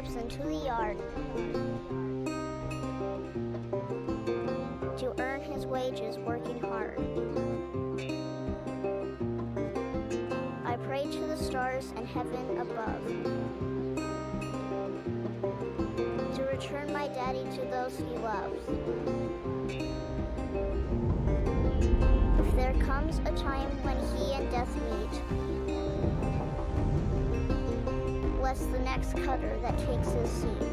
steps into the yard to earn his wages working hard. I pray to the stars and heaven above to return my daddy to those he loves. If there comes a time when he and death meet, bless the next cutter that takes his seat.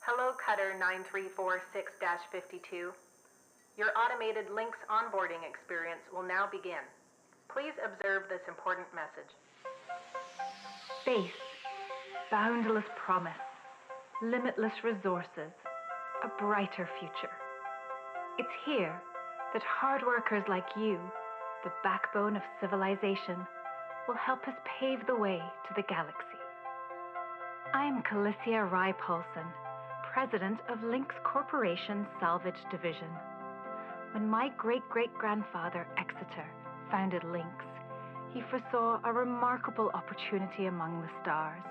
Hello, Cutter 9346-52. Your automated Lynx onboarding experience will now begin. Please observe this important message. Space, boundless promise, limitless resources, a brighter future. It's here that hard workers like you, the backbone of civilization, will help us pave the way to the galaxy. I'm Calicia Rai Paulson, President of Lynx Corporation's Salvage Division. When my great-great-grandfather Exeter founded Lynx, he foresaw a remarkable opportunity among the stars.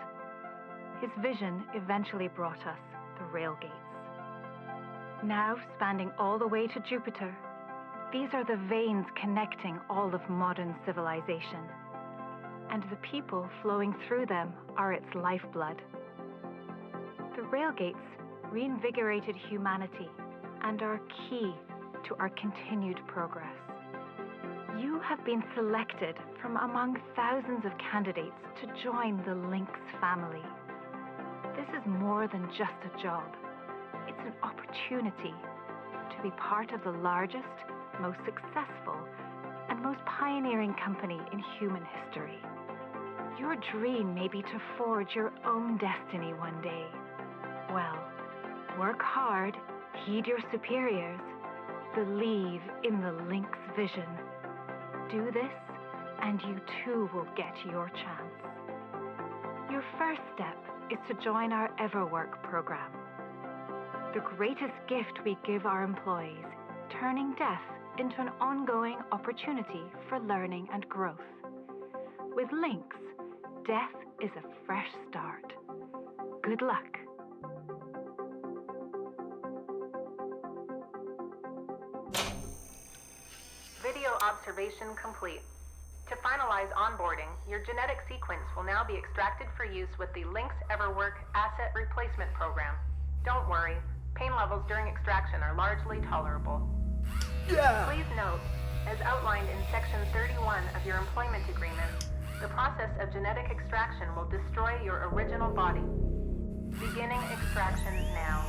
His vision eventually brought us the railgates. Now spanning all the way to Jupiter, these are the veins connecting all of modern civilization, and the people flowing through them are its lifeblood. The railgates reinvigorated humanity and are key to our continued progress. You have been selected from among thousands of candidates to join the Lynx family. This is more than just a job. It's an opportunity to be part of the largest, most successful, and most pioneering company in human history. Your dream may be to forge your own destiny one day. Well, work hard, heed your superiors, believe in the Lynx vision. Do this, and you too will get your chance. Your first step is to join our EverWork program, the greatest gift we give our employees, turning death into an ongoing opportunity for learning and growth. With Lynx, death is a fresh start. Good luck. Video observation complete. To finalize onboarding, your genetic sequence will now be extracted for use with the Lynx EverWork Asset Replacement Program. Don't worry, pain levels during extraction are largely tolerable. Please note, as outlined in Section 31 of your employment agreement, the process of genetic extraction will destroy your original body. Beginning extraction now.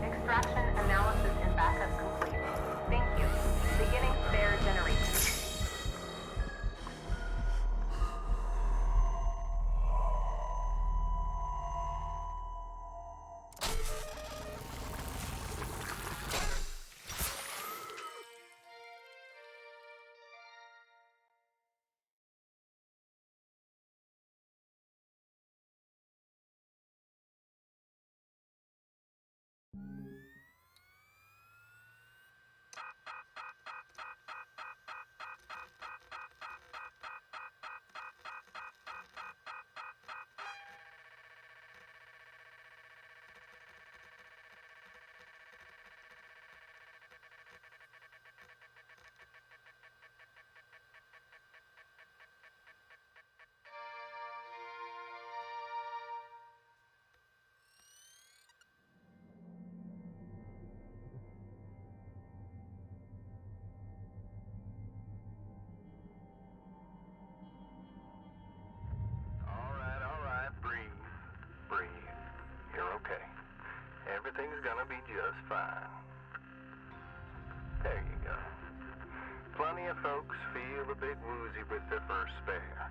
Extraction analysis and backup complete. Thank you. Beginning spare generation. Everything's gonna be just fine. There you go. Plenty of folks feel a bit woozy with their first spare.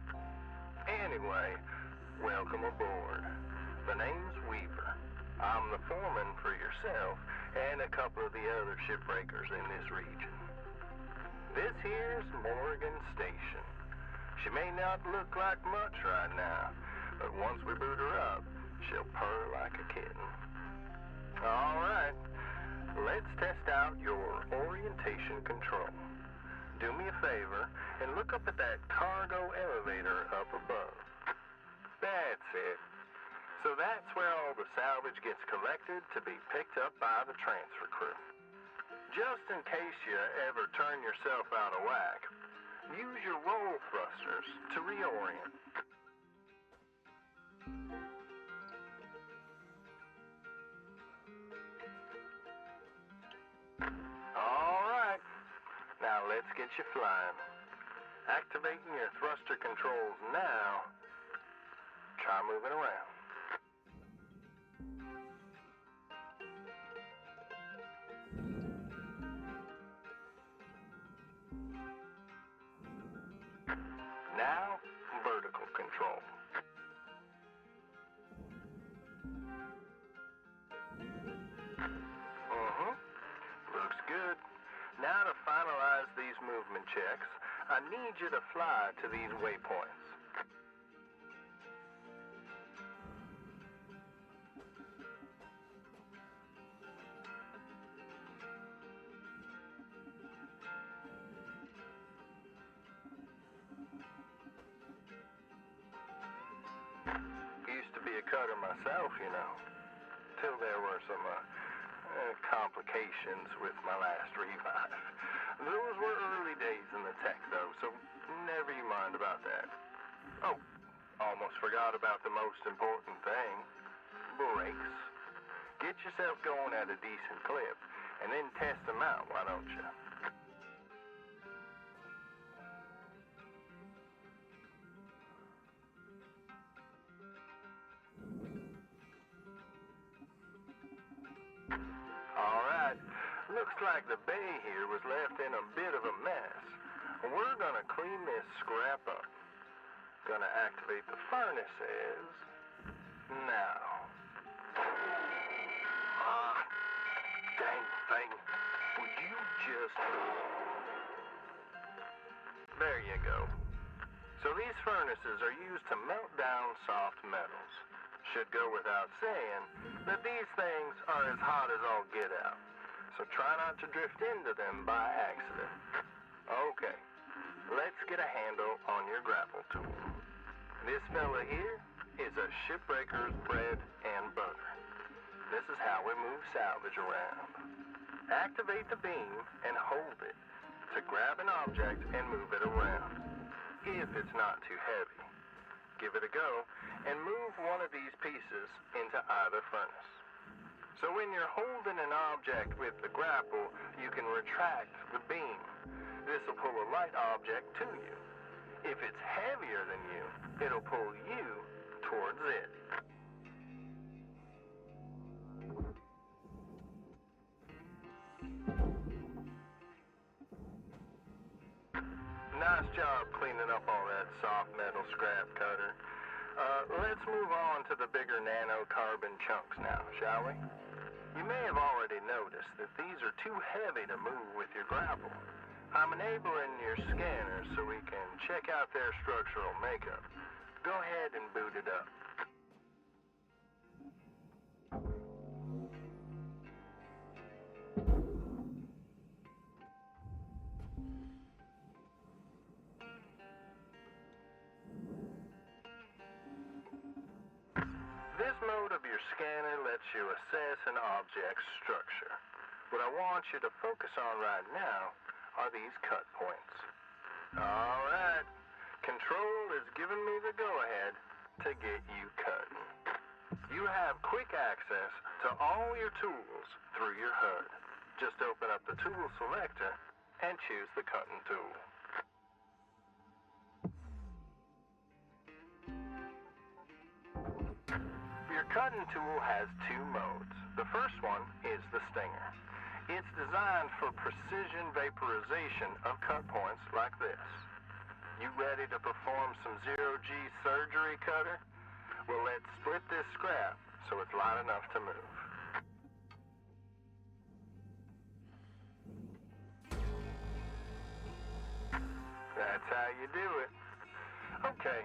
Anyway, welcome aboard. The name's Weaver. I'm the foreman for yourself and a couple of the other shipbreakers in this region. This here's Morgan Station. She may not look like much right now, but once we boot her up, she'll purr like a kitten. All right, let's test out your orientation control. Do me a favor and look up at that cargo elevator up above. That's it. So that's where all the salvage gets collected to be picked up by the transfer crew. Just in case you ever turn yourself out of whack, use your roll thrusters to reorient. All right, now let's get you flying. Activating your thruster controls now. Try moving around. Now, vertical control. Looks good. Now to finalize these movement checks, I need you to fly to these waypoints. Used to be a cutter myself, you know, till there were some complications with my last revive. Those were early days in the tech, though, so never you mind about that. Oh, almost forgot about the most important thing. Brakes. Get yourself going at a decent clip, and then test them out, why don't you? All right, looks like the bay here was left in a bit of a mess. We're gonna clean this scrap up. Gonna activate the furnaces now. Dang thing. Would you just... There you go. So these furnaces are used to melt down soft metals. Should go without saying that these things are as hot as all get out. So try not to drift into them by accident. Okay, let's get a handle on your grapple tool. This fella here is a shipbreaker's bread and butter. This is how we move salvage around. Activate the beam and hold it to grab an object and move it around. If it's not too heavy, give it a go and move one of these pieces into either furnace. So when you're holding an object with the grapple, you can retract the beam. This will pull a light object to you. If it's heavier than you, it'll pull you towards it. Nice job cleaning up all that soft metal scrap, Cutter. Let's move on to the bigger nanocarbon chunks now, shall we? You may have already noticed that these are too heavy to move with your grapple. I'm enabling your scanners so we can check out their structural makeup. Go ahead and boot it up. This mode of your scanner lets you assess an object's structure. What I want you to focus on right now are these cut points. All right, Control is giving me the go-ahead to get you cutting. You have quick access to all your tools through your HUD. Just open up the tool selector and choose the cutting tool. Your cutting tool has two modes. The First one is the Stinger. It's designed for precision vaporization of cut points like this. You ready to perform some zero-G surgery, Cutter? Well, let's split this scrap so it's light enough to move. That's how you do it. Okay,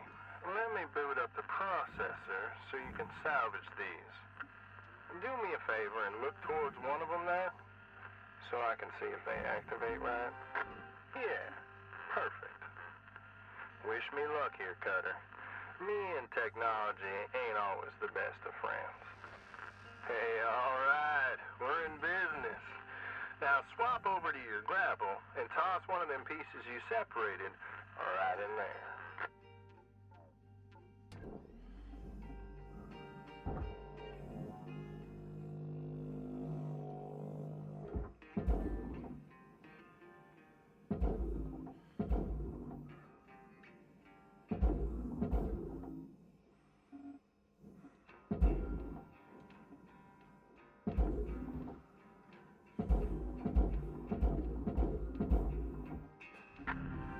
let me boot up the processor so you can salvage these. Do me a favor and look towards one of them there so I can see if they activate right. Yeah, perfect. Wish me luck here, Cutter. Me and technology ain't always the best of friends. Hey, all right, we're in business. Now swap over to your grapple and toss one of them pieces you separated right in there.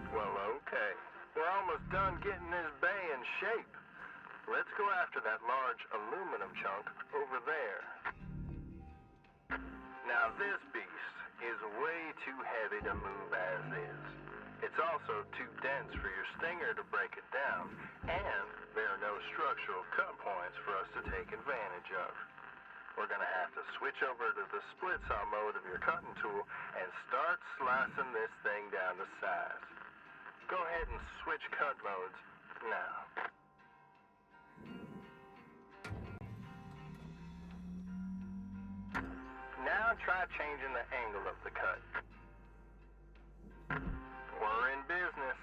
Well, okay. We're almost done getting this bay in shape. Let's go after that large aluminum chunk over there. Now this beast is way too heavy to move as is. It's also too dense for your Stinger to break it down, and there are no structural cut points for us to take advantage of. We're gonna have to switch over to the split saw mode of your cutting tool and start slicing this thing down to size. Go ahead and switch cut modes now. Now try changing the angle of the cut. We're in business.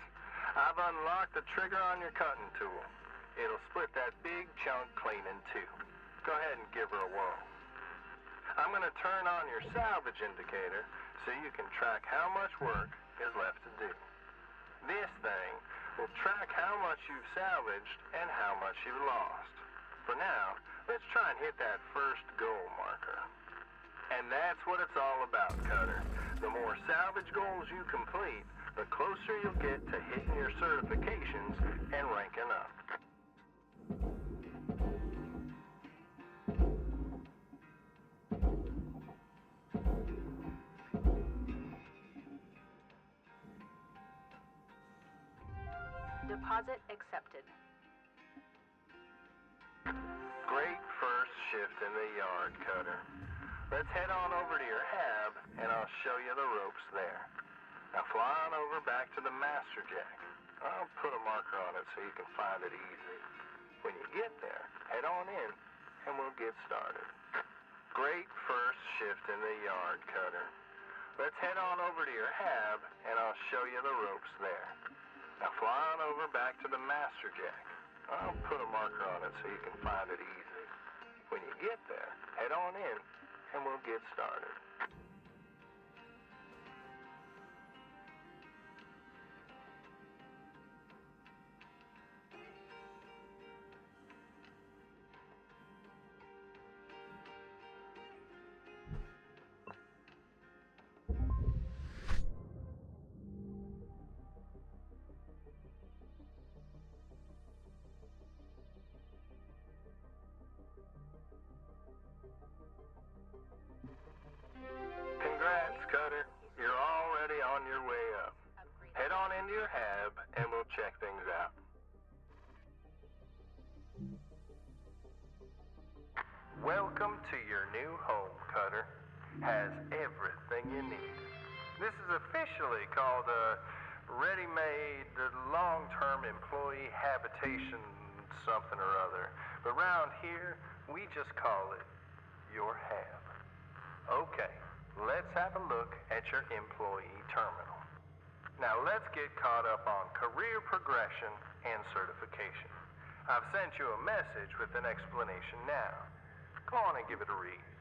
I've unlocked the trigger on your cutting tool. It'll split that big chunk clean in two. Go ahead and give her a whirl. I'm gonna turn on your salvage indicator so you can track how much work is left to do. This thing will track how much you've salvaged and how much you've lost. For now, let's try and hit that first goal marker. And that's what it's all about, Cutter. The more salvage goals you complete, the closer you'll get to hitting your certifications and ranking up. Deposit accepted. Great first shift in the yard, Cutter. Let's head on over to your hab, and I'll show you the ropes there. Now fly on over back to the master jack. I'll put a marker on it so you can find it easy. When you get there, head on in, and we'll get started. Great first shift in the yard, Cutter. Let's head on over to your hab, and I'll show you the ropes there. Now fly on over back to the master jack. I'll put a marker on it so you can find it easy. When you get there, head on in, and we'll get started. Congrats, Cutter. You're already on your way up. Head on into your hab, and we'll check things out. Welcome to your new home, Cutter. Has everything you need. This is officially called a ready-made long-term employee habitation something or other. But around here, we just call it your hab. Okay, let's have a look at your employee terminal. Now let's get caught up on career progression and certification. I've sent you a message with an explanation now. Go on and give it a read.